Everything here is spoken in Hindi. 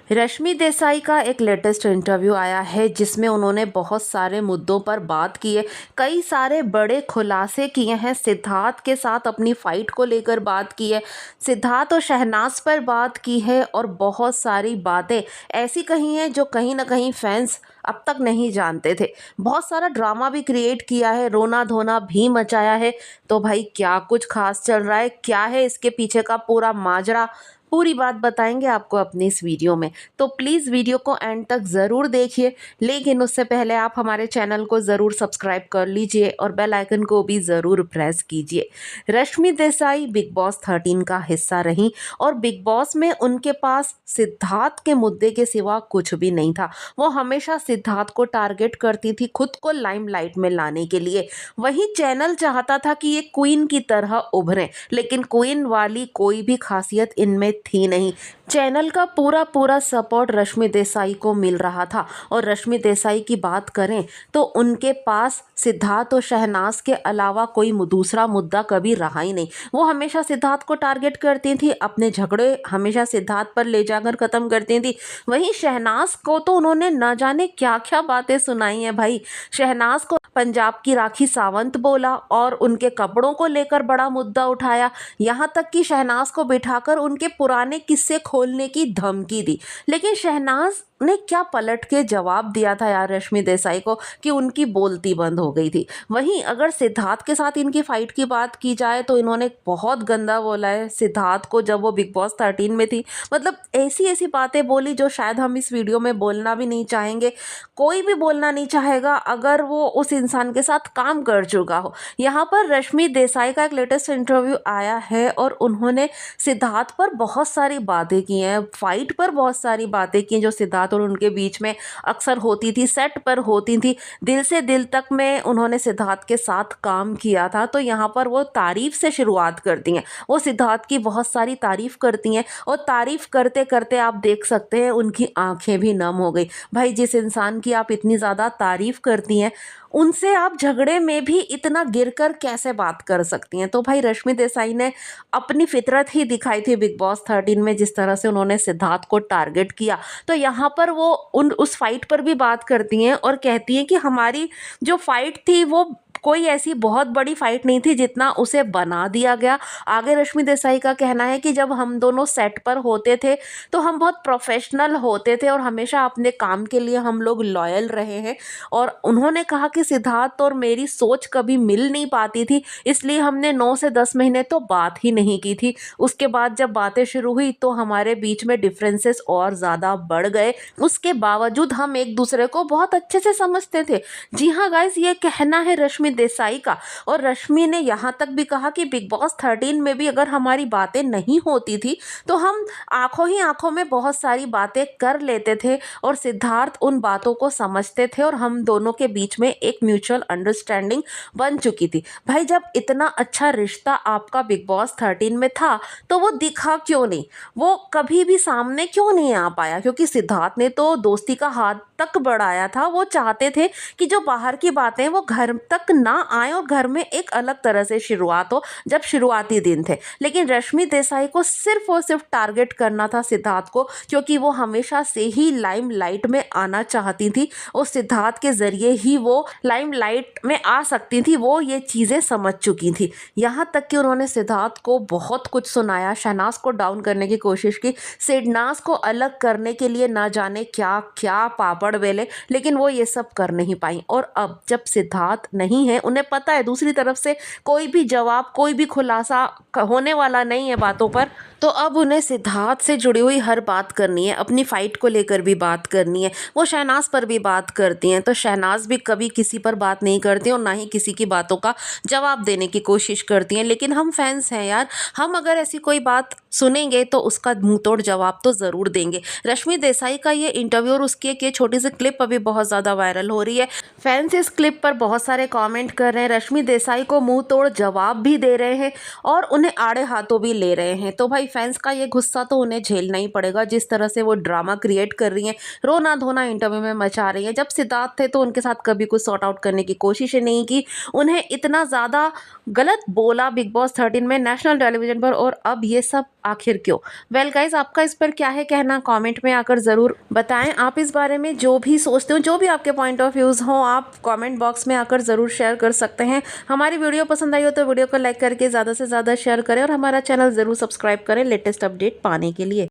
रश्मि देसाई का एक लेटेस्ट इंटरव्यू आया है जिसमें उन्होंने बहुत सारे मुद्दों पर बात की है। कई सारे बड़े खुलासे किए हैं। सिद्धार्थ के साथ अपनी फाइट को लेकर बात की है, सिद्धार्थ और शहनाज पर बात की है और बहुत सारी बातें ऐसी कही हैं जो कहीं ना कहीं फैंस अब तक नहीं जानते थे। बहुत सारा ड्रामा भी क्रिएट किया है, रोना धोना भी मचाया है। तो भाई क्या कुछ खास चल रहा है, क्या है इसके पीछे का पूरा माजरा, पूरी बात बताएंगे आपको अपनी इस वीडियो में। तो प्लीज़ वीडियो को एंड तक ज़रूर देखिए, लेकिन उससे पहले आप हमारे चैनल को ज़रूर सब्सक्राइब कर लीजिए और बेल आइकन को भी ज़रूर प्रेस कीजिए। रश्मि देसाई बिग बॉस 13 का हिस्सा रहीं और बिग बॉस में उनके पास सिद्धार्थ के मुद्दे के सिवा कुछ भी नहीं था। वो हमेशा सिद्धार्थ को टारगेट करती थी खुद को लाइमलाइट में लाने के लिए। वही चैनल चाहता था कि ये क्वीन की तरह उभरें, लेकिन क्वीन वाली कोई भी खासियत इनमें थी नहीं। चैनल का पूरा सपोर्ट रश्मि देसाई को मिल रहा था। और रश्मि देसाई की बात करें तो उनके पास सिद्धार्थ और शहनाज के अलावा कोई दूसरा मुद्दा कभी रहा ही नहीं। वो हमेशा सिद्धार्थ को टारगेट करती थी, अपने झगड़े हमेशा सिद्धार्थ पर ले जाकर ख़त्म करती थी। वहीं शहनाज को तो उन्होंने न जाने क्या क्या बातें सुनाई हैं भाई। शहनाज को पंजाब की राखी सावंत बोला और उनके कपड़ों को लेकर बड़ा मुद्दा उठाया। यहाँ तक कि शहनाज को बिठाकर उनके पुराने किस्से खोलने की धमकी दी। लेकिन शहनाज ने क्या पलट के जवाब दिया था यार रश्मि देसाई को कि उनकी बोलती बंद हो गई थी। वहीं अगर सिद्धार्थ के साथ इनकी फाइट की बात की जाए तो इन्होंने बहुत गंदा बोला है सिद्धार्थ को जब वो बिग बॉस 13 में थी। मतलब ऐसी ऐसी बातें बोली जो शायद हम इस वीडियो में बोलना भी नहीं चाहेंगे। कोई भी बोलना नहीं चाहेगा अगर वो उस इंसान के साथ काम कर चुका हो। यहाँ पर रश्मि देसाई का एक लेटेस्ट इंटरव्यू आया है और उन्होंने सिद्धार्थ पर बहुत सारी बातें की हैं, फाइट पर बहुत सारी बातें की जो सिद्धार्थ और उनके बीच में अक्सर होती थी, सेट पर होती थी। दिल से दिल तक में उन्होंने सिद्धार्थ के साथ काम किया था। तो यहाँ पर वो तारीफ से शुरुआत करती हैं। वो सिद्धार्थ की बहुत सारी तारीफ करती हैं और तारीफ करते करते आप देख सकते हैं उनकी आंखें भी नम हो गई। भाई जिस इंसान की आप इतनी ज़्यादा तारीफ करती हैं उनसे आप झगड़े में भी इतना गिरकर कैसे बात कर सकती हैं। तो भाई रश्मि देसाई ने अपनी फितरत ही दिखाई थी बिग बॉस 13 में, जिस तरह से उन्होंने सिद्धार्थ को टारगेट किया। तो यहाँ पर वो उस फाइट पर भी बात करती हैं और कहती हैं कि हमारी जो फाइट थी वो कोई ऐसी बहुत बड़ी फाइट नहीं थी जितना उसे बना दिया गया। आगे रश्मि देसाई का कहना है कि जब हम दोनों सेट पर होते थे तो हम बहुत प्रोफेशनल होते थे और हमेशा अपने काम के लिए हम लोग लॉयल रहे हैं। और उन्होंने कहा कि सिद्धार्थ और मेरी सोच कभी मिल नहीं पाती थी, इसलिए हमने 9 से 10 महीने तो बात ही नहीं की थी। उसके बाद जब बातें शुरू हुई तो हमारे बीच में डिफरेंसेस और ज़्यादा बढ़ गए। उसके बावजूद हम एक दूसरे को बहुत अच्छे से समझते थे। जी हाँ गाइस, ये कहना है रश्मि देसाई का। और रश्मि ने यहाँ तक भी कहा कि बिग बॉस 13 में भी अगर हमारी बातें नहीं होती थी तो हम आंखों ही आंखों में बहुत सारी बातें कर लेते थे और सिद्धार्थ उन बातों को समझते थे और हम दोनों के बीच में एक म्यूचुअल अंडरस्टैंडिंग बन चुकी थी। भाई जब इतना अच्छा रिश्ता आपका बिग बॉस 13 में था तो वो दिखा क्यों नहीं, वो कभी भी सामने क्यों नहीं आ पाया? क्योंकि सिद्धार्थ ने तो दोस्ती का हाथ तक बढ़ाया था। वो चाहते थे कि जो बाहर की बातें वो घर तक ना आए और घर में एक अलग तरह से शुरुआत हो जब शुरुआती दिन थे। लेकिन रश्मि देसाई को सिर्फ और सिर्फ टारगेट करना था सिद्धार्थ को, क्योंकि वो हमेशा से ही लाइमलाइट में आना चाहती थी और सिद्धार्थ के जरिए ही वो लाइमलाइट में आ सकती थी। वो ये चीज़ें समझ चुकी थी। यहाँ तक कि उन्होंने सिद्धार्थ को बहुत कुछ सुनाया, शहनाज को डाउन करने की कोशिश की, सिडनाज को अलग करने के लिए ना जाने क्या क्या पापड़ बेले, लेकिन वो ये सब कर नहीं पाई। और अब जब सिद्धार्थ नहीं है, उन्हें पता है दूसरी तरफ से कोई भी जवाब, कोई भी खुलासा होने वाला नहीं है बातों पर, तो अब उन्हें सिद्धार्थ से जुड़ी हुई हर बात करनी है। अपनी फाइट को लेकर भी बात करनी है। वो शहनाज पर भी बात करती हैं, तो शहनाज भी कभी किसी पर बात नहीं करती और ना ही किसी की बातों का जवाब देने की कोशिश करती हैं। लेकिन हम फैंस हैं यार, हम अगर ऐसी कोई बात सुनेंगे तो उसका मुंह तोड़ जवाब तो ज़रूर देंगे। रश्मि देसाई का ये इंटरव्यू और उसकी एक ये छोटी सी क्लिप अभी बहुत ज़्यादा वायरल हो रही है। फैंस इस क्लिप पर बहुत सारे कमेंट कमेंट कर रहे हैं, रश्मि देसाई को मुंह तोड़ जवाब भी दे रहे हैं और उन्हें आड़े हाथों भी ले रहे हैं। तो भाई फैंस का ये गुस्सा तो उन्हें झेलना ही पड़ेगा, जिस तरह से वो ड्रामा क्रिएट कर रही हैं, रोना धोना इंटरव्यू में मचा रही हैं। जब सिद्धार्थ थे तो उनके साथ कभी कुछ सॉर्ट आउट करने की कोशिश ही नहीं की, उन्हें इतना ज़्यादा गलत बोला बिग बॉस 13 में नेशनल टेलीविजन पर, और अब ये सब आखिर क्यों? वेल गाइज, आपका इस पर क्या है कहना, कमेंट में आकर ज़रूर बताएं। आप इस बारे में जो भी सोचते हो, जो भी आपके पॉइंट ऑफ व्यूज़ हो, आप कमेंट बॉक्स में आकर ज़रूर शेयर कर सकते हैं। हमारी वीडियो पसंद आई हो तो वीडियो को लाइक करके ज़्यादा से ज़्यादा शेयर करें और हमारा चैनल ज़रूर सब्सक्राइब करें लेटेस्ट अपडेट पाने के लिए।